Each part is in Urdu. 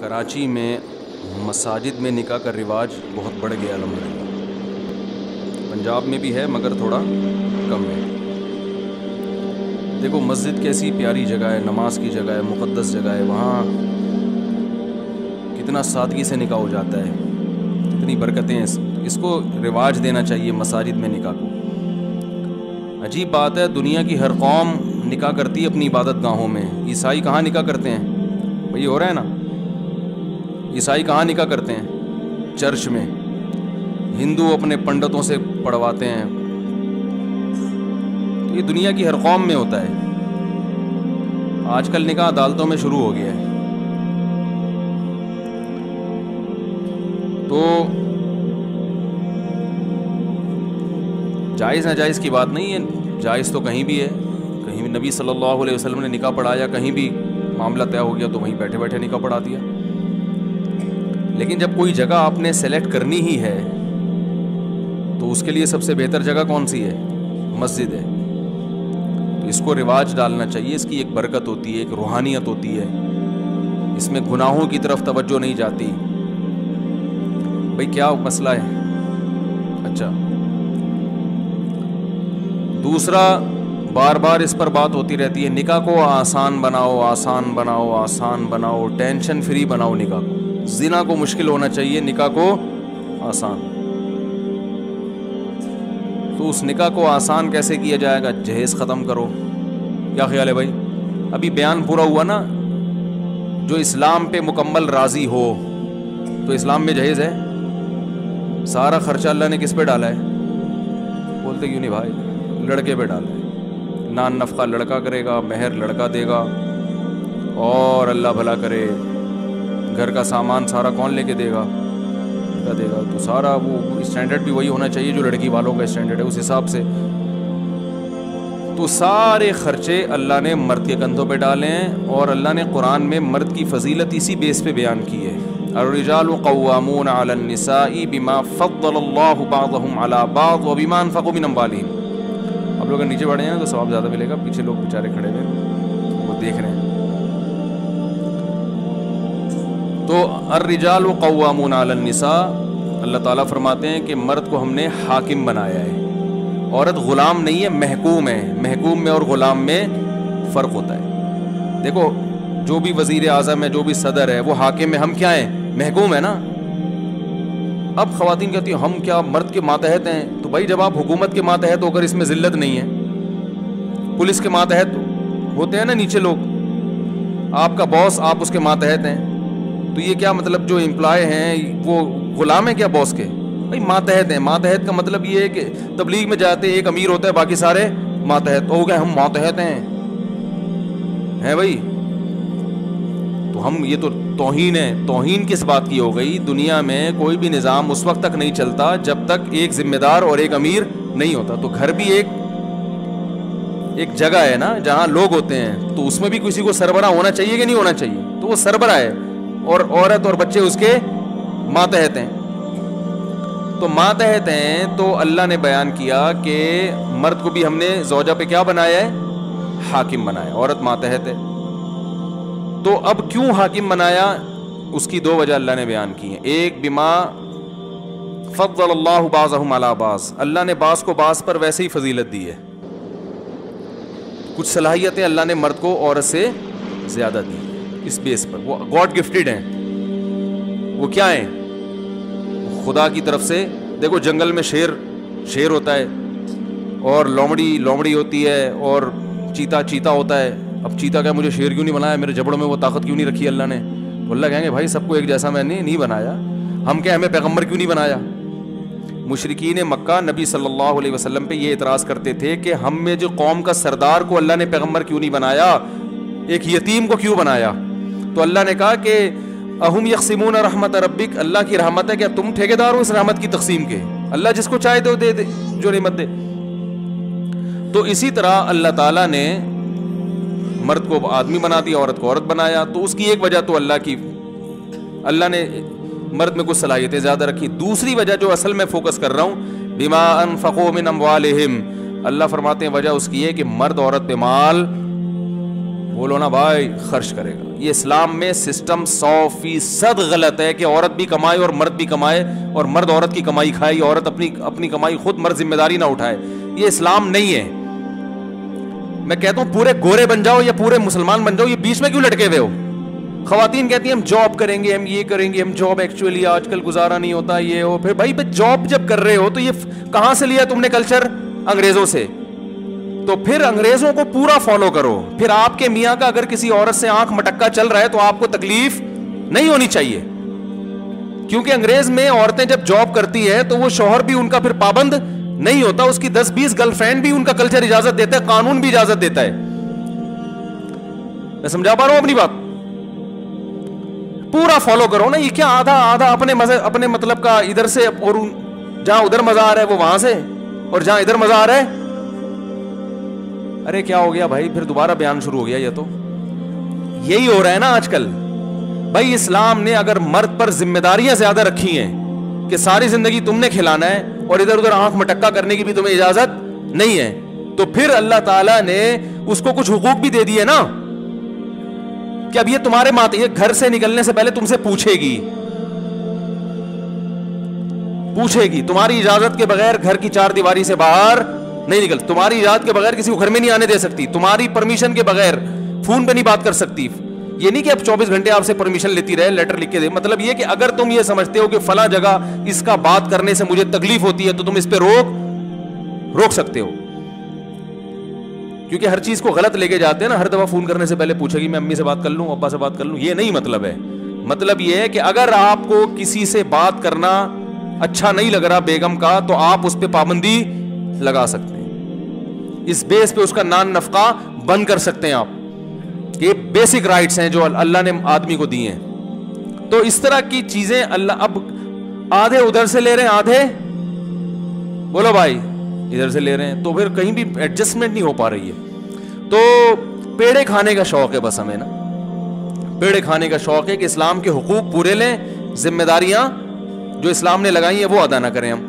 کراچی میں مساجد میں نکاح کا رواج بہت بڑھ گیا الحمدللہ. پنجاب میں بھی ہے مگر تھوڑا کم ہے. دیکھو مسجد کیسی پیاری جگہ ہے، نماز کی جگہ ہے، مقدس جگہ ہے، وہاں کتنا سادگی سے نکاح ہو جاتا ہے، کتنی برکتیں ہیں. اس کو رواج دینا چاہیے مساجد میں نکاح کو. عجیب بات ہے، دنیا کی ہر قوم نکاح کرتی ہے اپنی عبادت گاہوں میں. عیسائی کہاں نکاح کرتے ہیں بھئی؟ ہو رہا ہے نا، عیسائی کہاں نکاح کرتے ہیں؟ چرچ میں. ہندو اپنے پنڈتوں سے پڑھواتے ہیں. تو یہ دنیا کی ہر قوم میں ہوتا ہے. آج کل نکاح عدالتوں میں شروع ہو گیا ہے. تو جائز ناجائز کی بات نہیں ہے، جائز تو کہیں بھی ہے. کہیں بھی نبی صلی اللہ علیہ وسلم نے نکاح پڑھایا، کہیں بھی معاملہ طے ہو گیا تو وہیں بیٹھے بیٹھے نکاح پڑھا دیا. لیکن جب کوئی جگہ آپ نے سلیکٹ کرنی ہی ہے تو اس کے لیے سب سے بہتر جگہ کون سی ہے؟ مسجد ہے. تو اس کو رواج ڈالنا چاہیے. اس کی ایک برکت ہوتی ہے، ایک روحانیت ہوتی ہے. اس میں گناہوں کی طرف توجہ نہیں جاتی. بھئی کیا مسئلہ ہے؟ اچھا، دوسرا بار بار اس پر بات ہوتی رہتی ہے، نکاح کو آسان بناؤ، آسان بناؤ، آسان بناؤ، ٹینشن فری بناؤ نکاح کو. زنا کو مشکل ہونا چاہیے، نکاح کو آسان. تو اس نکاح کو آسان کیسے کیا جائے گا؟ جہیز ختم کرو. کیا خیال ہے بھائی؟ ابھی بیان پورا ہوا نا. جو اسلام پہ مکمل راضی ہو تو اسلام میں جہیز ہے. سارا خرچہ اللہ نے کس پہ ڈالا ہے؟ بولتے کیوں نہیں بھائی؟ لڑکے پہ ڈالا ہے. نان نفقہ لڑکا کرے گا، مہر لڑکا دے گا، اور اللہ بھلا کرے گھر کا سامان سارا کون لے کے دے گا؟ لڑکا دے گا. تو سارا وہ اسٹینڈرڈ بھی وہی ہونا چاہیے جو لڑکی والوں کا اسٹینڈرڈ ہے، اس حساب سے. تو سارے خرچے اللہ نے مرد کے کندھوں پہ ڈالے ہیں. اور اللہ نے قرآن میں مرد کی فضیلت اسی بیس پہ بیان کی ہے. الرجال قوامون علی النساء بما فضل اللہ بعضهم علی بعض وبما انفقوا من اموالهم. آپ لوگ نیچے بڑھے ہیں تو ثواب زیادہ ملے گا. پیچھے لوگ بیچارے کھڑے ہوئے وہ دیکھ رہے ہیں. تو الرجال قوامون علی النساء، اللہ تعالیٰ فرماتے ہیں کہ مرد کو ہم نے حاکم بنایا ہے. عورت غلام نہیں ہے، محکوم ہے. محکوم میں اور غلام میں فرق ہوتا ہے. دیکھو جو بھی وزیر اعظم ہے، جو بھی صدر ہے، وہ حاکم ہے. ہم کیا ہیں؟ محکوم ہے نا. اب خواتین کہتی ہیں ہم کیا مرد کے ماتحت ہیں؟ تو بھائی جب آپ حکومت کے ماتحت ہو کر اس میں ذلت نہیں ہے، پولیس کے ماتحت ہوتے ہیں نا نیچے لوگ، آپ کا باس آپ اس کے ماتحت ہیں، تو یہ کیا مطلب جو امپلائی ہیں وہ غلام ہیں کیا باس کے؟ بھائی ماتحت ہیں. ماتحت کا مطلب یہ ہے کہ تبلیغ میں جاتے ایک امیر ہوتا ہے، باقی سارے ماتحت ہو گئے. ہم ماتحت ہیں بھائی. تو ہم یہ تو توہین ہے. توہین کس بات کی ہو گئی؟ دنیا میں کوئی بھی نظام اس وقت تک نہیں چلتا جب تک ایک ذمہ دار اور ایک امیر نہیں ہوتا. تو گھر بھی ایک جگہ ہے نا جہاں لوگ ہوتے ہیں، تو اس میں بھی کسی کو سربراہ ہونا چاہیے کہ نہیں ہونا چاہیے؟ تو وہ سربراہ ہے اور عورت اور بچے اس کے ماتحت ہیں. تو ماتحت ہیں. تو اللہ نے بیان کیا کہ مرد کو بھی ہم نے زوجہ پہ کیا بنایا ہے؟ حاکم بنایا. عورت ماتحت ہے. تو اب کیوں حاکم بنایا؟ اس کی دو وجہ اللہ نے بیان کی ہیں. ایک بما فضل اللہ بعضهم علی بعض، اللہ نے بعض کو بعض پر ویسے ہی فضیلت دی ہے. کچھ صلاحیتیں اللہ نے مرد کو عورت سے زیادہ دی اس بیس پر. وہ گاڈ گفٹڈ ہیں. وہ کیا ہیں؟ خدا کی طرف سے. دیکھو جنگل میں شیر ہوتا ہے، اور لومڑی ہوتی ہے، اور چیتا ہوتا ہے. اب چیتا کہے مجھے شیر کیوں نہیں بنایا، میرے جبڑوں میں وہ طاقت کیوں نہیں رکھی اللہ نے؟ تو اللہ کہیں گے بھائی سب کو ایک جیسا میں نے نہیں بنایا. ہم کیا ہمیں پیغمبر کیوں نہیں بنایا؟ مشرکین مکہ نبی صلی اللہ علیہ وسلم پہ یہ اعتراض کرتے تھے کہ ہم میں جو قوم کا سردار کو اللہ نے پیغمبر کیوں نہیں بنایا، ایک یتیم کو کیوں بنایا؟ تو اللہ نے کہا کہ اہم یقسمون رحمت ربک، اللہ کی رحمت ہے، کیا تم ٹھیکیدار ہو اس رحمت کی تقسیم کے؟ اللہ جس کو چاہے تو دے جو نعمت دے. تو اسی طرح اللہ تعالیٰ نے مرد کو آدمی بنا دیا، عورت کو عورت بنایا. تو اس کی ایک وجہ تو اللہ نے مرد میں کچھ صلاحیتیں زیادہ رکھی. دوسری وجہ جو اصل میں فوکس کر رہا ہوں، بما انفقوا من اموالہم، اللہ فرماتے ہیں وجہ اس کی ہے کہ مرد عورت پہ مال بولو نا بھائی خرچ کرے گا. یہ اسلام میں سسٹم 100% غلط ہے کہ عورت بھی کمائے اور مرد بھی کمائے, اور مرد عورت کی کمائی کھائے, عورت اپنی کمائی خود مرد ذمہ داری نہ اٹھائے. یہ اسلام نہیں ہے. میں کہتا ہوں پورے گورے بن جاؤ یا پورے مسلمان بن جاؤ, یہ بیچ میں کیوں لٹکے ہوئے ہو؟ خواتین کہتی ہیں ہم جاب کریں گے, ہم یہ کریں گے, ہم جاب ایکچولی آج کل گزارا نہیں ہوتا یہ ہو. پھر بھائی جاب جب کر رہے ہو تو یہ کہاں سے لیا تم نے کلچر؟ انگریزوں سے. تو پھر انگریزوں کو پورا فالو کرو. پھر آپ کے میاں کا اگر کسی عورت سے آنکھ مٹکا چل رہا ہے تو آپ کو تکلیف نہیں ہونی چاہیے, کیونکہ انگریز میں عورتیں جب جاب کرتی ہے تو وہ شوہر بھی ان کا پھر پابند نہیں ہوتا, اس کی 10-20 گرل فرینڈ بھی ان کا کلچر اجازت دیتا ہے, قانون بھی اجازت دیتا ہے. میں سمجھا پا رہا ہوں اپنی بات؟ پورا فالو کرو نا. یہ کیا آدھا اپنے مطلب کا ادھر سے, اور جہاں ادھر مزہ آ رہا ہے وہ وہاں سے, اور جہاں ادھر مزہ آ رہا ہے. ارے کیا ہو گیا بھائی؟ پھر دوبارہ بیان شروع ہو گیا. یہ تو یہی ہو رہا ہے نا آج کل. بھائی اسلام نے اگر مرد پر ذمہ داریاں زیادہ رکھی ہیں کہ ساری زندگی تم نے کھلانا ہے اور ادھر ادھر آنکھ مٹکا کرنے کی بھی تمہیں اجازت نہیں ہے, تو پھر اللہ تعالیٰ نے اس کو کچھ حقوق بھی دے دیے نا, کہ اب یہ تمہارے یہ گھر سے نکلنے سے پہلے تم سے پوچھے گی تمہاری اجازت کے بغیر گھر کی 4 دیواری سے باہر نہیں نکل, تمہاری اجازت کے بغیر کسی کو گھر میں نہیں آنے دے سکتی, تمہاری پرمیشن کے بغیر فون پہ نہیں بات کر سکتی. یہ نہیں کہ اب 24 گھنٹے آپ سے پرمیشن لیتی رہے, لیٹر لکھ کے دے. مطلب یہ کہ اگر تم یہ سمجھتے ہو کہ فلاں جگہ اس کا بات کرنے سے مجھے تکلیف ہوتی ہے تو تم اس پہ روک سکتے ہو, کیونکہ ہر چیز کو غلط لے کے جاتے ہیں نا. ہر دفعہ فون کرنے سے پہلے پوچھے گی میں امی سے بات کر لوں, ابا سے بات کر لوں, یہ نہیں مطلب ہے. مطلب یہ ہے کہ اگر آپ کو کسی سے بات کرنا اچھا نہیں لگ رہا بیگم کا, تو آپ اس پہ پابندی لگا سکتے ہیں, اس بیس پہ اس کا نان نفقہ بند کر سکتے ہیں آپ. یہ بیسک رائٹس ہیں جو اللہ نے آدمی کو دی ہیں. تو اس طرح کی چیزیں اللہ اب آدھے ادھر سے لے رہے ہیں, آدھے بولو بھائی ادھر سے لے رہے ہیں, تو پھر کہیں بھی ایڈجسٹمنٹ نہیں ہو پا رہی ہے. تو پیڑے کھانے کا شوق ہے بس ہمیں نا, پیڑے کھانے کا شوق ہے کہ اسلام کے حقوق پورے لیں, ذمہ داریاں جو اسلام نے لگائی ہیں وہ ادا نہ کریں ہم.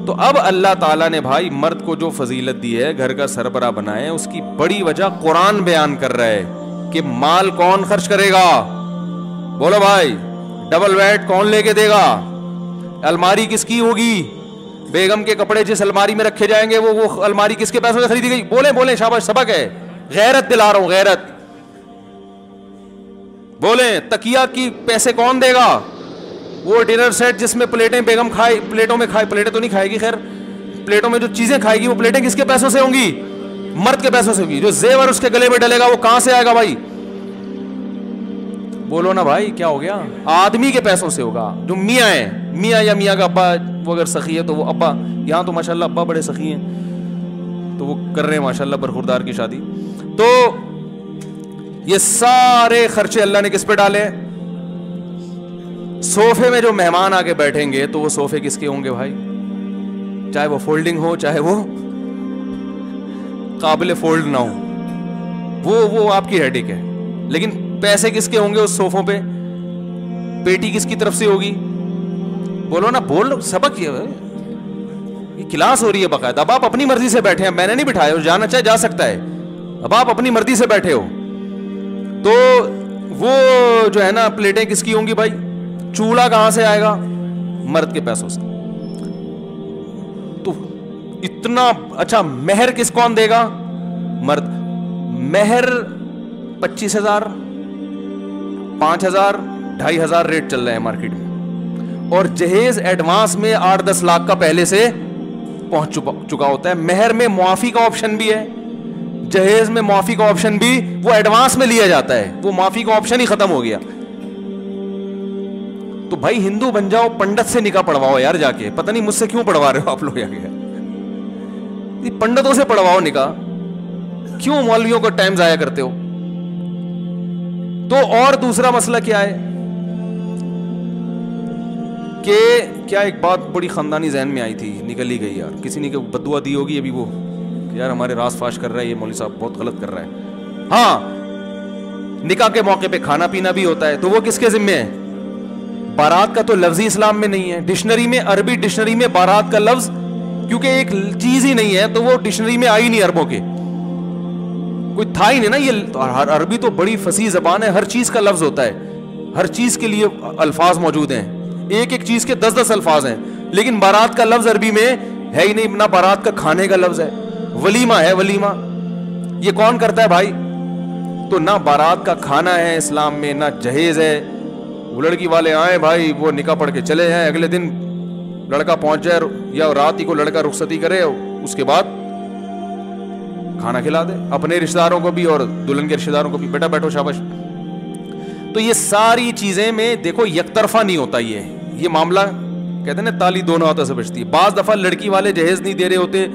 تو اب اللہ تعالیٰ نے بھائی مرد کو جو فضیلت دی ہے, گھر کا سربراہ بنائے, اس کی بڑی وجہ قرآن بیان کر رہا ہے کہ مال کون خرچ کرے گا. بولو بھائی ڈبل بیڈ کون لے کے دے گا, الماری کس کی ہوگی, بیگم کے کپڑے جس الماری میں رکھے جائیں گے وہ الماری کس کے پیسوں سے خریدی گئی. بولیں شاباش, سبق ہے, غیرت دلا رہا ہوں, غیرت. بولیں تکیہ کی پیسے کون دے گا, وہ ڈنر سیٹ جس میں پلیٹیں بیگم کھائے, پلیٹیں تو نہیں کھائے گی, خیر پلیٹوں میں جو چیزیں کھائے گی وہ پلیٹیں کس کے پیسوں سے ہوں گی, مرد کے پیسوں سے ہوگی. جو زیور اس کے گلے میں ڈلے گا وہ کہاں سے آئے گا بھائی؟ بولو نا بھائی کیا ہو گیا؟ آدمی کے پیسوں سے ہوگا. جو میاں ہے, میاں یا میاں کا ابا وہ اگر سخی ہے تو وہ ابا, یہاں تو ماشاءاللہ ابا بڑے سخی ہیں تو وہ کر رہے ہیں ماشاءاللہ برخوردار کی شادی. تو یہ سارے خرچے اللہ نے کس پہ ڈالے؟ صوفے میں جو مہمان آ کے بیٹھیں گے تو وہ صوفے کس کے ہوں گے بھائی؟ چاہے وہ فولڈنگ ہو چاہے وہ قابل فولڈ نہ ہو, وہ آپ کی ہیڈک ہے. لیکن پیسے کس کے ہوں گے اس صوفوں پہ؟ پیٹی کس کی طرف سے ہوگی؟ بولو نا, بول, سبق یہ کلاس ہو رہی ہے باقاعدہ. اب آپ اپنی مرضی سے بیٹھے ہیں, میں نے نہیں بٹھایا, جانا چاہے جا سکتا ہے. اب آپ اپنی مرضی سے بیٹھے ہو تو وہ جو ہے نا پلیٹیں کس کی ہوں گی بھائی؟ چولہا کہاں سے آئے گا؟ مرد کے پیسوں سے. تو اتنا اچھا مہر کون دے گا؟ مرد. مہر 25,000 5,000 2,500 ریٹ چل رہے ہیں مارکیٹ میں, اور جہیز ایڈوانس میں 8-10 لاکھ کا پہلے سے پہنچ چکا ہوتا ہے. مہر میں معافی کا آپشن بھی ہے, جہیز میں معافی کا آپشن بھی, وہ ایڈوانس میں لیا جاتا ہے, وہ معافی کا آپشن ہی ختم ہو گیا. تو بھائی ہندو بن جاؤ, پنڈت سے نکاح پڑھواؤ یار جا کے. پتہ نہیں مجھ سے کیوں پڑھوا رہے ہو آپ لوگ, پنڈتوں سے پڑھواؤ نکاح, کیوں مولویوں کو ٹائم ضائع کرتے ہو؟ تو اور دوسرا مسئلہ کیا ہے کہ کیا ایک بات بڑی خاندانی ذہن میں آئی تھی, نکل ہی گئی یار, کسی نے بددعا دی ہوگی ابھی وہ کہ یار ہمارے راز فاش کر رہا ہے یہ مولوی صاحب, بہت غلط کر رہا ہے. ہاں نکاح کے موقع پہ کھانا پینا بھی ہوتا ہے, تو وہ کس کے ذمہ ہے؟ بارات کا تو لفظ ہی اسلام میں نہیں ہے. ڈکشنری میں, عربی ڈکشنری میں بارات کا لفظ کیونکہ ایک چیز ہی نہیں ہے تو وہ ڈکشنری میں آئی نہیں عربوں کے. کوئی تھا ہی نہیں نا. یہ عربی تو بڑی فصیح زبان ہے, ہر چیز کا لفظ ہوتا ہے, ہر چیز کے لیے الفاظ موجود ہیں, ایک ایک چیز کے 10 الفاظ ہیں. لیکن بارات کا لفظ عربی میں ہے ہی نہیں, نہ بارات کا کھانے کا لفظ ہے. ولیمہ ہے, ولیمہ یہ کون کرتا ہے بھائی؟ تو نہ بارات کا کھانا ہے اسلام میں, نہ جہیز ہے. وہ لڑکی والے آئیں بھائی, وہ نکاح پڑھ کے چلے جائیں, اگلے دن لڑکا پہنچ جائے یا رات ہی کو لڑکا رخصتی کرے, اس کے بعد کھانا کھلا دے اپنے رشتہ داروں کو بھی اور دلہن کے رشتہ داروں کو بھی, بیٹا بیٹھو شاباش. تو یہ ساری چیزیں میں دیکھو یک طرفہ نہیں ہوتا. یہ معاملہ کہتے ہیں نا تالی دونوں ہاتھوں سے بجتی ہے. بعض دفعہ لڑکی والے جہیز نہیں دے رہے ہوتے,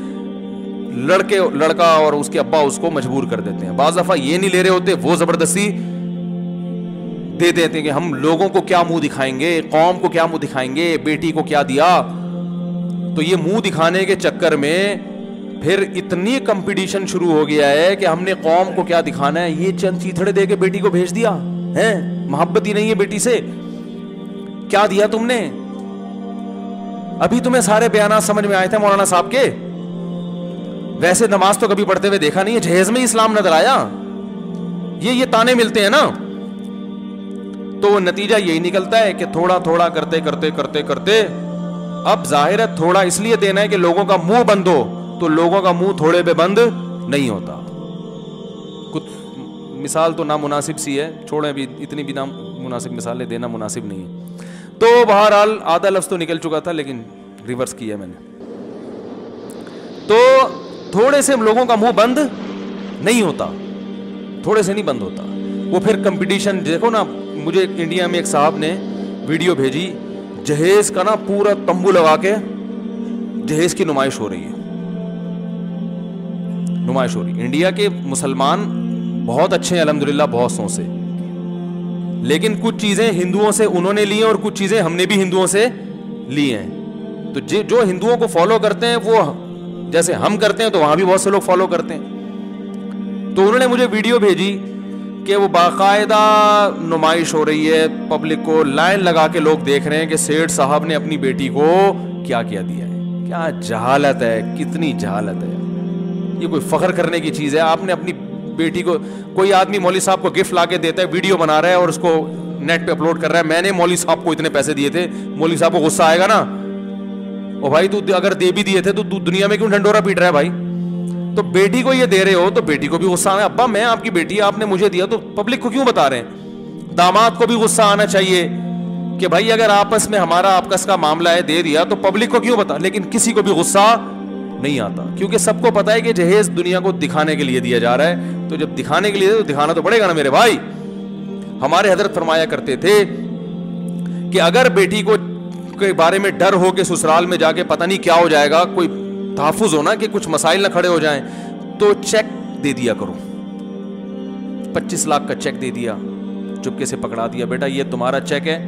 لڑکا اور اس کے ابا اس کو مجبور کر دیتے ہیں. بعض دفعہ یہ نہیں لے رہے ہوتے, وہ زبردستی دے دیتے ہیں کہ ہم لوگوں کو کیا منہ دکھائیں گے, قوم کو کیا منہ دکھائیں گے, بیٹی کو کیا دیا. تو یہ منہ دکھانے کے چکر میں پھر اتنی کمپٹیشن شروع ہو گیا ہے کہ ہم نے قوم کو کیا دکھانا ہے. یہ چند چیتھڑے دے کے بیٹی کو بھیج دیا ہے, محبت ہی نہیں ہے بیٹی سے. کیا دیا تم نے؟ ابھی تمہیں سارے بیانات سمجھ میں آئے تھے مولانا صاحب کے؟ ویسے نماز تو کبھی پڑھتے ہوئے دیکھا نہیں ہے, جہیز میں اسلام نظر آیا. یہ تانے ملتے ہیں نا. تو نتیجہ یہی نکلتا ہے کہ تھوڑا تھوڑا کرتے کرتے کرتے کرتے اب ظاہر ہے تھوڑا اس لیے دینا ہے کہ لوگوں کا منہ بند ہو, تو لوگوں کا منہ تھوڑے پہ بند نہیں ہوتا. مثال تو نامناسب سی ہے, چھوڑیں بھی, اتنی بھی نامناسب مثالیں دینا مناسب نہیں ہے. تو بہرحال آدھا لفظ تو نکل چکا تھا لیکن ریورس کیا میں نے. تو تھوڑے سے لوگوں کا منہ بند نہیں ہوتا, تھوڑے سے نہیں بند ہوتا. وہ پھر کمپٹیشن دیکھو نا, مجھے انڈیا میں ایک صاحب نے ویڈیو بھیجی, جہیز کا نا پورا تمبو لگا کے جہیز کی نمائش ہو رہی ہے, نمائش ہو رہی. انڈیا کے مسلمان بہت اچھے ہیں الحمدللہ, بہت سو سے, لیکن کچھ چیزیں ہندوؤں سے انہوں نے لی ہیں اور کچھ چیزیں ہم نے بھی ہندوؤں سے لی ہیں. تو جو ہندوؤں کو فالو کرتے ہیں وہ جیسے ہم کرتے ہیں تو وہاں بھی بہت سے لوگ فالو کرتے ہیں. تو انہوں نے مجھے ویڈیو بھیجی کہ وہ باقاعدہ نمائش ہو رہی ہے, پبلک کو لائن لگا کے لوگ دیکھ رہے ہیں کہ سیٹھ صاحب نے اپنی بیٹی کو کیا کیا دیا ہے. کیا جہالت ہے, کتنی جہالت ہے. یہ کوئی فخر کرنے کی چیز ہے؟ آپ نے اپنی بیٹی کو, کوئی آدمی مولوی صاحب کو گفٹ لا کے دیتا ہے, ویڈیو بنا رہا ہے اور اس کو نیٹ پہ اپلوڈ کر رہا ہے, میں نے مولوی صاحب کو اتنے پیسے دیے تھے. مولوی صاحب کو غصہ آئے گا نا, او بھائی تو اگر دے بھی دیے تھے تو دنیا میں کیوں ڈھنڈورا پیٹ رہا ہے بھائی؟ تو بیٹی کو یہ دے رہے ہو تو بیٹی کو بھی غصہ آنا, ابا میں آپ کی بیٹی, آپ نے مجھے دیا تو پبلک کو کیوں بتا رہے ہیں؟ داماد کو بھی غصہ آنا چاہیے کہ بھائی اگر آپس میں ہمارا آپس کا معاملہ ہے, دے دیا تو پبلک کو کیوں بتا. لیکن کسی کو بھی غصہ نہیں آتا, کیونکہ سب کو پتا ہے کہ جہیز دنیا کو دکھانے کے لیے دیا جا رہا ہے. تو جب دکھانے کے لیے تو دکھانا تو پڑے گا نا میرے بھائی. ہمارے حضرت فرمایا کرتے تھے کہ اگر بیٹی کو کے بارے میں ڈر ہو کہ سسرال میں جا کے پتہ نہیں کیا ہو جائے گا, کوئی تحفظ ہونا کہ کچھ مسائل نہ کھڑے ہو جائیں, تو چیک دے دیا کرو. 25 لاکھ کا چیک دے دیا, چپکے سے پکڑا دیا, بیٹا یہ تمہارا چیک ہے,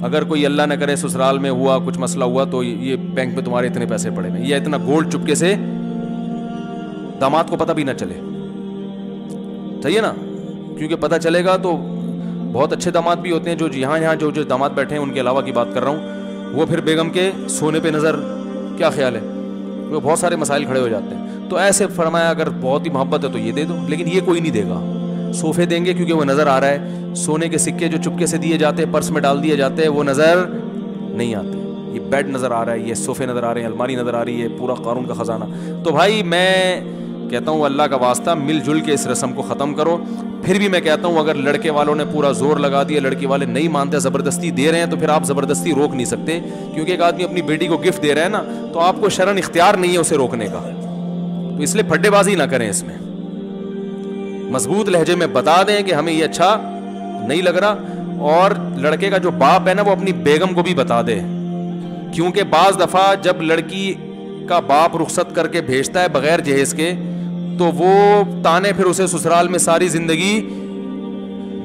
اگر کوئی اللہ نہ کرے سسرال میں ہوا کچھ مسئلہ ہوا تو یہ بینک میں تمہارے اتنے پیسے پڑے ہیں, یا اتنا گولڈ چپکے سے, داماد کو پتہ بھی نہ چلے. صحیح ہے نا؟ کیونکہ پتہ چلے گا تو بہت اچھے داماد بھی ہوتے ہیں, جو یہاں جو داماد بیٹھے ہیں ان کے علاوہ کی بات کر رہا ہوں, وہ پھر بیگم کے سونے پہ نظر, کیا خیال ہے, وہ بہت سارے مسائل کھڑے ہو جاتے ہیں. تو ایسے فرمایا اگر بہت ہی محبت ہے تو یہ دے دو, لیکن یہ کوئی نہیں دے گا. صوفے دیں گے کیونکہ وہ نظر آ رہا ہے, سونے کے سکے جو چپکے سے دیے جاتے ہیں, پرس میں ڈال دیے جاتے ہیں, وہ نظر نہیں آتے. یہ بیڈ نظر آ رہا ہے, یہ صوفے نظر آ رہے ہیں, الماری نظر آ رہی ہے, پورا قارون کا خزانہ. تو بھائی میں کہتا ہوں اللہ کا واسطہ مل جل کے اس رسم کو ختم کرو. پھر بھی میں کہتا ہوں اگر لڑکے والوں نے پورا زور لگا دیا, لڑکی والے نہیں مانتے, زبردستی دے رہے ہیں, تو پھر آپ زبردستی روک نہیں سکتے. کیونکہ ایک آدمی اپنی بیٹی کو گفٹ دے رہا ہے نا, تو آپ کو شرعاً اختیار نہیں ہے اسے روکنے کا. تو اس لیے پھڈے بازی نہ کریں, اس میں مضبوط لہجے میں بتا دیں کہ ہمیں یہ اچھا نہیں لگ رہا. اور لڑکے کا جو باپ ہے نا, وہ اپنی بیگم کو بھی بتا دے, کیونکہ بعض دفعہ جب لڑکی کا باپ رخصت کر کے بھیجتا ہے بغیر جہیز کے, تو وہ تانے پھر اسے سسرال میں ساری زندگی,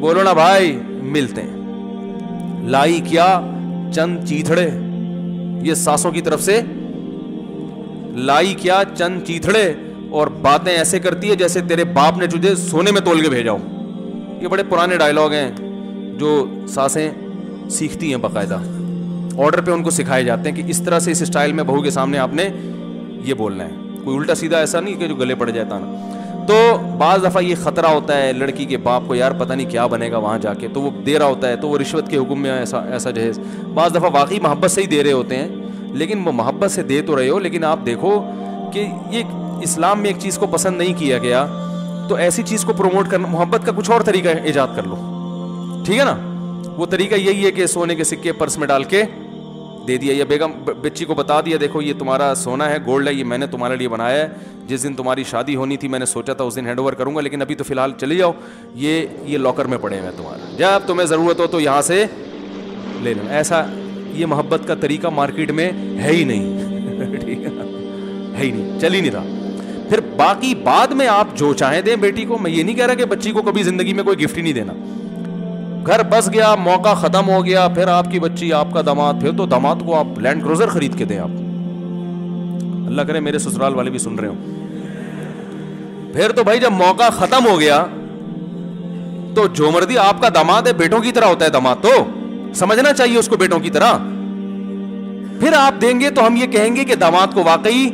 بولو نا بھائی, ملتے ہیں. لائی کیا چند چیتھڑے, یہ ساسوں کی طرف سے, لائی کیا چند چیتھڑے, اور باتیں ایسے کرتی ہے جیسے تیرے باپ نے تجھے سونے میں تول کے بھیجا ہو. یہ بڑے پرانے ڈائلاگ ہیں جو ساسیں سیکھتی ہیں, باقاعدہ آرڈر پہ ان کو سکھائے جاتے ہیں کہ اس طرح سے اس اسٹائل میں بہو کے سامنے آپ نے یہ بولنا ہے. کوئی الٹا سیدھا ایسا نہیں کہ جو گلے پڑ جائے تانا. تو بعض دفعہ یہ خطرہ ہوتا ہے لڑکی کے باپ کو، یار پتہ نہیں کیا بنے گا وہاں جا کے، تو وہ دے رہا ہوتا ہے، تو وہ رشوت کے حکم میں ایسا جہیز. بعض دفعہ واقعی محبت سے ہی دے رہے ہوتے ہیں، لیکن وہ محبت سے دے تو رہے ہو، لیکن آپ دیکھو کہ یہ اسلام میں ایک چیز کو پسند نہیں کیا گیا، تو ایسی چیز کو پروموٹ کرنا، محبت کا کچھ اور طریقہ ایجاد کر لو، ٹھیک ہے نا. وہ طریقہ یہی ہے کہ سونے کے سکے پرس میں ڈال کے دے دیا، یا بیگم بچی کو بتا دیا دیکھو یہ تمہارا سونا ہے، گولڈ ہے، یہ میں نے تمہارے لیے بنایا ہے، جس دن تمہاری شادی ہونی تھی میں نے سوچا تھا اس دن ہینڈ اوور کروں گا، لیکن ابھی تو فی الحال چلی جاؤ، یہ لاکر میں پڑے ہوئے تمہارا، جب تمہیں ضرورت ہو تو یہاں سے لے لو. ایسا یہ محبت کا طریقہ مارکیٹ میں ہے ہی نہیں، ٹھیک ہے، ہے ہی نہیں، چل ہی نہیں رہا. پھر باقی بعد میں آپ جو چاہیں دیں بیٹی کو. میں یہ نہیں کہہ رہا کہ بچی کو کبھی زندگی میں کوئی گفٹ ہی نہیں دینا. گھر بس گیا، موقع ختم ہو گیا، پھر آپ کی بچی آپ کا داماد، پھر تو داماد کو آپ لینڈ کروزر خرید کے دیں. آپ اللہ کرے میرے سسرال والے بھی سن رہے ہوں. پھر تو بھائی جب موقع ختم ہو گیا تو جو مردی آپ کا داماد ہے بیٹوں کی طرح ہوتا ہے، داماد تو سمجھنا چاہیے اس کو بیٹوں کی طرح. پھر آپ دیں گے تو ہم یہ کہیں گے کہ داماد کو واقعی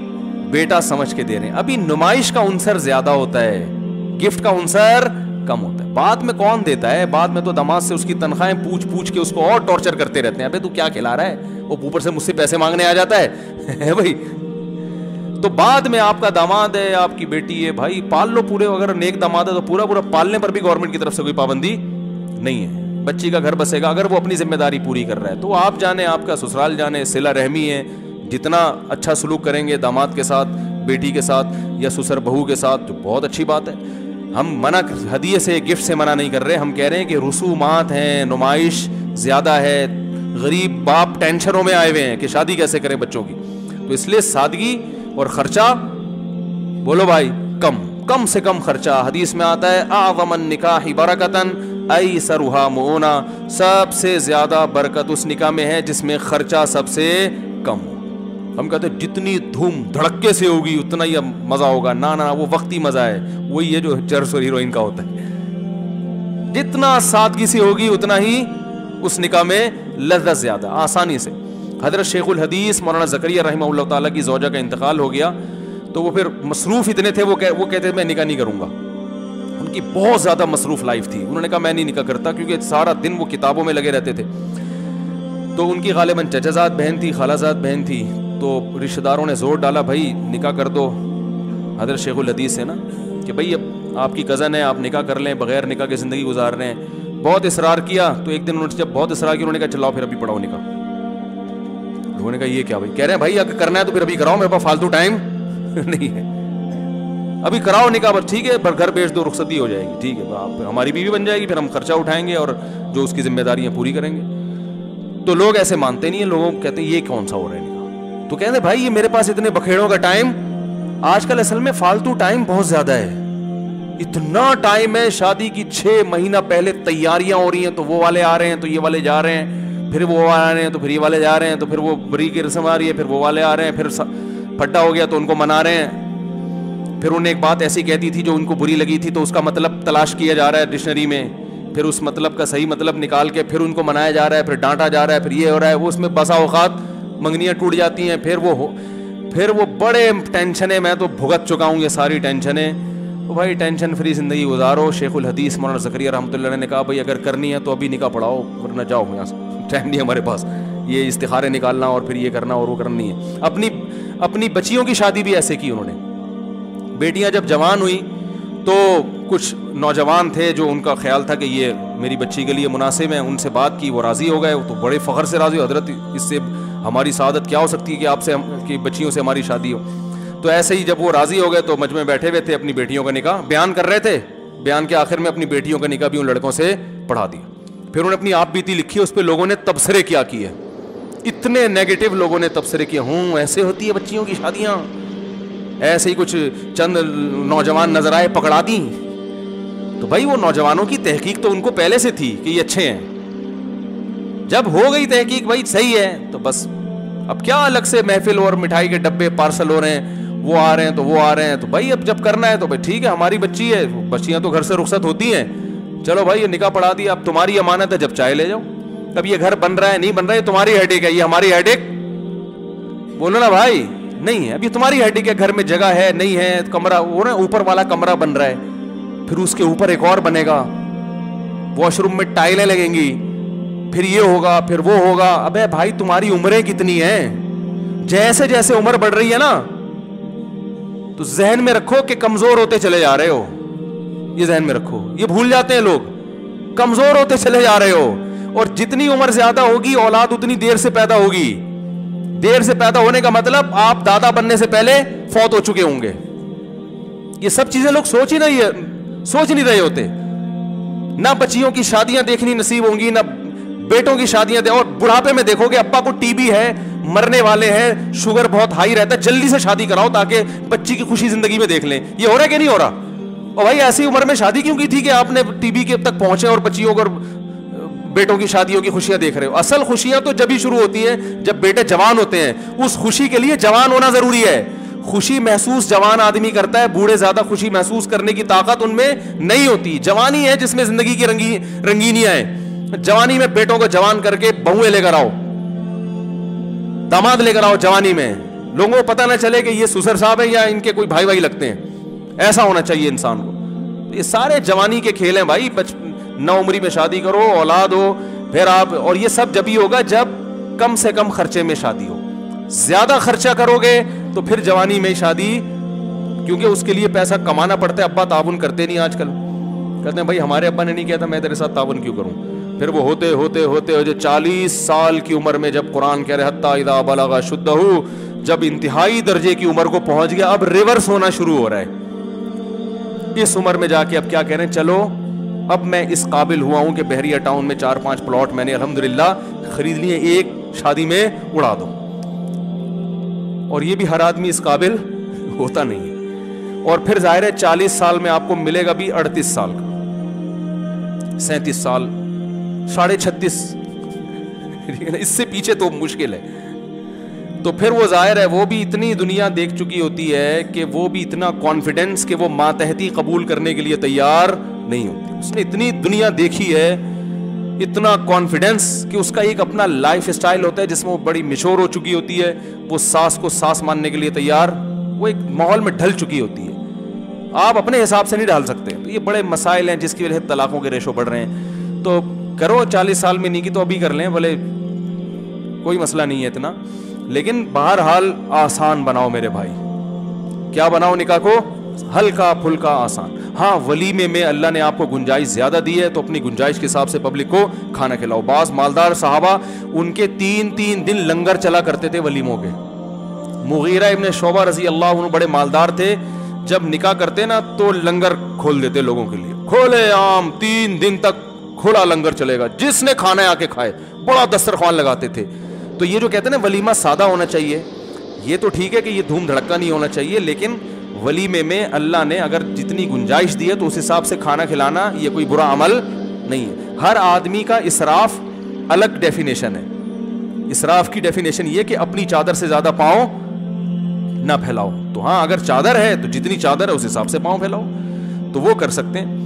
بیٹا سمجھ کے دے رہے ہیں. ابھی نمائش کا عنصر زیادہ ہوتا ہے، گفٹ کا عنصر کم ہوتا ہے. بعد میں کون دیتا ہے؟ بعد میں تو داماد سے اس کی تنخواہیں پوچھ کے اس کو اور ٹارچر کرتے رہتے ہیں. ابے تو کیا کھلا رہا ہے، وہ اوپر سے مجھ سے پیسے مانگنے آ جاتا ہے بھائی. تو بعد میں آپ کا داماد ہے، آپ کی بیٹی ہے، بھائی پال لو پورے. اگر نیک داماد ہے تو پورا پالنے پر بھی گورنمنٹ کی طرف سے کوئی پابندی نہیں ہے. بچی کا گھر بسے گا اگر وہ اپنی ذمہ داری پوری کر رہا ہے. تو آپ جانے، آپ کا سسرال جانے، صلہ رحمی ہے، جتنا اچھا سلوک کریں گے داماد کے ساتھ، بیٹی کے ساتھ یا سسر بہو کے ساتھ تو بہت اچھی بات ہے. ہم منع ہدیے سے، گفٹ سے منع نہیں کر رہے. ہم کہہ رہے ہیں کہ رسومات ہیں، نمائش زیادہ ہے، غریب باپ ٹینشنوں میں آئے ہوئے ہیں کہ شادی کیسے کریں بچوں کی. تو اس لیے سادگی اور خرچہ بولو بھائی کم سے کم خرچہ. حدیث میں آتا ہے اعظم النکاح برکتاً ایسرھا مؤونہ، سب سے زیادہ برکت اس نکاح میں ہے جس میں خرچہ سب سے کم ہو. ہم کہتے ہیں جتنی دھوم دھڑکے سے ہوگی اتنا ہی مزہ ہوگا. نہ وہ وقتی مزہ ہے، وہی ہے جو چرس اور ہیروئن کا ہوتا ہے. جتنا سادگی سے ہوگی اتنا ہی اس نکاح میں لذت زیادہ، آسانی سے. حضرت شیخ الحدیث مولانا زکریا رحمہ اللہ تعالیٰ کی زوجہ کا انتقال ہو گیا تو وہ پھر مصروف اتنے تھے، وہ کہتے میں نکاح نہیں کروں گا. ان کی بہت زیادہ مصروف لائف تھی. انہوں نے کہا میں نہیں نکاح کرتا، کیونکہ سارا دن وہ کتابوں میں لگے رہتے تھے. تو ان کی غالباً چچا زاد بہن تھی، خالہ زاد بہن تھی. تو رشتہ داروں نے زور ڈالا بھائی نکاح کر دو حضرت شیخ الحدیث سے نا، کہ بھائی اب آپ کی کزن ہے، آپ نکاح کر لیں، بغیر نکاح کے زندگی گزار رہے ہیں. بہت اصرار کیا تو ایک دن انہوں نے جب بہت اصرار کیا انہوں نے کہا چلاؤ پھر ابھی پڑھاؤ نکاح. لوگوں نے کہا یہ کیا بھائی؟ کہہ رہے ہیں بھائی اگر کرنا ہے تو پھر ابھی کراؤ، میرے پاس فالتو ٹائم نہیں ہے، ابھی کراؤ نکاح. بس ٹھیک ہے، پر گھر بیچ دو، رخصتی ہو جائے گی. ٹھیک ہے، آپ ہماری بیوی بن جائے گی، پھر ہم خرچہ اٹھائیں گے اور جو اس کی ذمہ داریاں پوری کریں گے. تو لوگ ایسے مانتے نہیں ہیں. لوگوں کہتے ہیں یہ کون سا ہو رہا ہے نکاح. تو کہتے ہیں بھائی یہ میرے پاس اتنے بکھیڑوں کا ٹائم، آج کل اصل میں فالتو ٹائم بہت زیادہ ہے. اتنا ٹائم ہے، شادی کی 6 مہینہ پہلے تیاریاں ہو رہی ہیں، تو وہ والے آ رہے ہیں تو یہ والے جا رہے ہیں، پھر وہ آ رہے ہیں تو پھر یہ والے جا رہے ہیں، تو پھر وہ بری کی رسم آ رہی ہے، پھر وہ والے آ رہے ہیں، پھر پھٹا ہو گیا تو ان کو منا رہے ہیں. پھر انہیں ایک بات ایسی کہتی تھی جو ان کو بری لگی تھی تو اس کا مطلب تلاش کیا جا رہا ہے ڈکشنری میں، پھر اس مطلب کا صحیح مطلب نکال کے پھر ان کو منایا جا رہا ہے، پھر ڈانٹا جا رہا ہے، پھر یہ ہو رہا ہے. وہ اس میں بسا اوقات منگنیاں ٹوٹ جاتی ہیں. پھر وہ بڑے ٹینشنیں، میں تو بھگت چکا ہوں یہ ساری ٹینشنیں. تو بھائی ٹینشن فری زندگی گزارو. شیخ الحدیث مولانا زکریا رحمۃ اللہ علیہ نے کہا بھائی اگر کرنی ہے تو ابھی نکاح پڑھاؤ، ورنہ جاؤ یہاں سے، ٹائم نہیں ہمارے پاس یہ استخارے نکالنا اور پھر یہ کرنا اور وہ کرنا نہیں ہے. اپنی بچیوں کی شادی بھی ایسے کی انہوں نے. بیٹیاں جب جوان ہوئی تو کچھ نوجوان تھے جو ان کا خیال تھا کہ یہ میری بچی کے لیے مناسب ہیں، ان سے بات کی، وہ راضی ہو گئے. تو بڑے فخر سے راضی ہو، حضرت اس سے ہماری سعادت کیا ہو سکتی ہے کہ آپ سے کہ بچیوں سے ہماری شادی ہو. تو ایسے ہی جب وہ راضی ہو گئے تو مجمع بیٹھے ہوئے تھے، اپنی بیٹیوں کا نکاح بیان کر رہے تھے. بیان کے آخر میں اپنی بیٹیوں کا نکاح بھی ان لڑکوں سے پڑھا دیا. پھر انہوں نے اپنی آپ بیتی لکھی، اس پہ لوگوں نے تبصرے کیا کیے، اتنے نیگیٹو لوگوں نے تبصرے کیے. ایسے ہوتی ہے بچیوں کی شادیاں، ایسے ہی کچھ چند نوجوان نظر آئے پکڑا دیں. تو بھائی وہ نوجوانوں کی تحقیق تو ان کو پہلے سے تھی کہ یہ اچھے ہیں. جب ہو گئی تحقیق بھائی صحیح ہے تو بس اب کیا الگ سے محفل اور مٹھائی کے ڈبے پارسل ہو رہے ہیں، وہ آ رہے ہیں تو وہ آ رہے ہیں. تو بھائی اب جب کرنا ہے تو بھائی ٹھیک ہے، ہماری بچی ہے، بچیاں تو گھر سے رخصت ہوتی ہیں، چلو بھائی یہ نکاح پڑھا دیا، اب تمہاری امانت ہے، جب چاہے لے جاؤ. اب یہ گھر بن رہا ہے نہیں بن رہا ہے تمہاری ہیڈیک ہے، یہ ہماری ہیڈیک بولو نا بھائی. نہیں ہے. ابھی تمہاری ہڈی کے گھر میں جگہ ہے نہیں ہے, کمرہ وہ نا اوپر والا کمرہ بن رہا ہے, پھر اس کے اوپر ایک اور بنے گا, واش روم میں ٹائلیں لگیں گی, پھر یہ ہوگا پھر وہ ہوگا. ابے بھائی تمہاری عمریں کتنی ہیں؟ جیسے جیسے عمر بڑھ رہی ہے نا تو ذہن میں رکھو کہ کمزور ہوتے چلے جا رہے ہو. یہ ذہن میں رکھو, یہ بھول جاتے ہیں لوگ, کمزور ہوتے چلے جا رہے ہو. اور جتنی عمر زیادہ ہوگی اولاد اتنی دیر سے پیدا ہوگی. دیر سے پیدا ہونے کا مطلب آپ دادا بننے سے پہلے فوت ہو چکے ہوں گے. یہ سب چیزیں لوگ سوچ نہیں رہے ہوتے. نہ بچیوں کی شادیاں دیکھنی نصیب ہوں گی, نہ بیٹوں کی شادیاں اور بڑھاپے میں دیکھو گے ابا کو ٹی بی ہے, مرنے والے ہیں, شوگر بہت ہائی رہتا ہے, جلدی سے شادی کراؤ تاکہ بچی کی خوشی زندگی میں دیکھ لیں. یہ ہو رہا ہے کہ نہیں ہو رہا؟ اور بھائی ایسی عمر میں شادی کیوں کی تھی کہ آپ نے ٹی بی کے تک پہنچے اور بچیوں اور بیٹوں کی شادیوں کی خوشیاں دیکھ رہے ہو؟ اصل خوشیاں تو جب ہی شروع ہوتی ہے جب بیٹے جوان ہوتے ہیں. اس خوشی کے لیے جوان ہونا ضروری ہے. خوشی محسوس جوان آدمی کرتا ہے, بوڑھے زیادہ خوشی محسوس کرنے کی طاقت ان میں نہیں ہوتی. جوانی ہے جس میں زندگی کی رنگینیاں ہیں. جوانی میں بیٹوں کو جوان کر کے بہویں لے کر آؤ, داماد لے کر آؤ جوانی میں, لوگوں کو پتہ نہ چلے کہ یہ سسر صاحب ہیں یا ان کے کوئی بھائی لگتے ہیں. ایسا ہونا چاہیے انسان کو. یہ سارے جوانی کے کھیل ہیں بھائی. نو عمری میں شادی کرو, اولاد ہو, پھر آپ, اور یہ سب جب ہی ہوگا جب کم سے کم خرچے میں شادی ہو. زیادہ خرچہ کرو گے تو پھر جوانی میں شادی, کیونکہ اس کے لیے پیسہ کمانا پڑتا ہے. ابا تعاون کرتے نہیں آج کل, کہتے ہیں بھائی ہمارے ابا نے نہیں کیا تھا, میں تیرے ساتھ تعاون کیوں کروں. پھر وہ ہوتے ہوتے ہوتے جو 40 سال کی عمر میں جب قرآن کہہ رہے حتی اذا بلغ شدہ, جب انتہائی درجے کی عمر کو پہنچ گیا, اب ریورس ہونا شروع ہو رہا ہے. اس عمر میں جا کے اب کیا کہہ رہے ہیں, چلو اب میں اس قابل ہوا ہوں کہ بحریہ ٹاؤن میں 4-5 پلاٹ میں نے الحمدللہ خرید لیے, ایک شادی میں اڑا دو. اور یہ بھی ہر آدمی اس قابل ہوتا نہیں ہے. اور پھر ظاہر ہے 40 سال میں آپ کو ملے گا بھی 38 سال کا, 37 سال, 36.5, اس سے پیچھے تو مشکل ہے. تو پھر وہ ظاہر ہے وہ بھی اتنی دنیا دیکھ چکی ہوتی ہے کہ وہ بھی اتنا کانفیڈنس کہ وہ ماتحتی قبول کرنے کے لیے تیار نہیں ہوتی. اس نے اتنی دنیا دیکھی ہے, اتنا کانفیڈنس کہ اس کا ایک اپنا لائف اسٹائل ہوتا ہے جس میں وہ بڑی میچور ہو چکی ہوتی ہے. وہ ساس کو ساس ماننے کے لیے تیار, وہ ایک ماحول میں ڈھل چکی ہوتی ہے. آپ اپنے حساب سے نہیں ڈال سکتے. تو یہ بڑے مسائل ہیں جس کی وجہ سے طلاقوں کے ریشو بڑھ رہے ہیں. تو کرو 40 سال میں نہیں کی تو ابھی کر لیں, بھلے کوئی مسئلہ نہیں ہے اتنا, لیکن بہرحال آسان بناؤ میرے بھائی. کیا بناؤ نکاح کو؟ ہلکا پھلکا آسان. ہاں ولیمے میں اللہ نے آپ کو گنجائش زیادہ دی ہے تو اپنی گنجائش کے حساب سے پبلک کو کھانا کھلاؤ. بعض مالدار صحابہ ان کے 3 دن لنگر چلا کرتے تھے ولیموں کے. مغیرہ ابن شعبہ رضی اللہ عنہ بڑے مالدار تھے, جب نکاح کرتے نا تو لنگر کھول دیتے لوگوں کے لیے, کھولے عام 3 دن تک کھلا لنگر چلے گا, جس نے کھانا ہے آ کے کھائے. بڑا دسترخوان لگاتے تھے. تو یہ جو کہتے ہیں نا ولیمہ سادہ ہونا چاہیے, یہ تو ٹھیک ہے کہ یہ دھوم دھڑکا نہیں ہونا چاہیے, لیکن ولیمے میں اللہ نے اگر جتنی گنجائش دی ہے تو اس حساب سے کھانا کھلانا یہ کوئی برا عمل نہیں ہے. ہر آدمی کا اسراف الگ ڈیفینیشن ہے. اسراف کی ڈیفینیشن یہ کہ اپنی چادر سے زیادہ پاؤں نہ پھیلاؤ. تو ہاں اگر چادر ہے تو جتنی چادر ہے اس حساب سے پاؤں پھیلاؤ, تو وہ کر سکتے ہیں.